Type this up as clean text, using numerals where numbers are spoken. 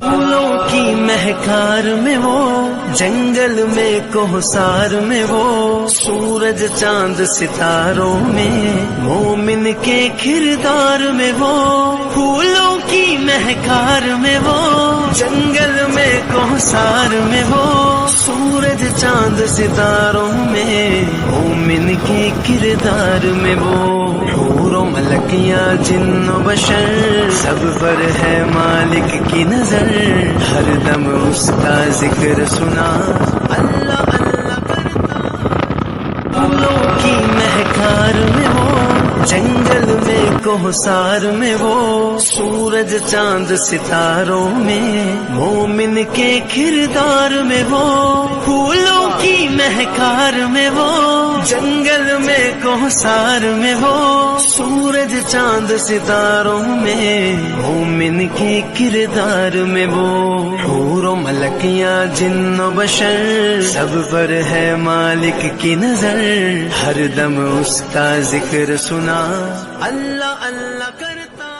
پھولوں کی مہکار میں وہ، جنگل میں کوہسار میں وہ، سورج چاند ستاروں میں، مومن کے کردار میں وہ، پھولوں کی مہکار میں وہ، جنگل میں کوہسار میں وہ، سورج چاند ستاروں میں، مومن کے کردار میں وہ، حور و ملکیاں جن و بشر، سب پر ہے مالک کی نظر، ہر دم اس کا ذکر سنا، اللہ اللہ کرتا، پھولوں کی مہکار میں وہ، جنگل میں کوہسار میں وہ، سورج چاند ستاروں میں، مومن کے کردار میں وہ، پھولوں کی مہکار میں وہ، جنگل میں کوہسار میں وہ، سورج چاند ستاروں میں، مومن کے کردار میں وہ، حور و ملکیاں جن و بشر، سب پر ہے مالک کی نظر، ہر دم اس کا ذکر سنا، اللہ اللہ کرتا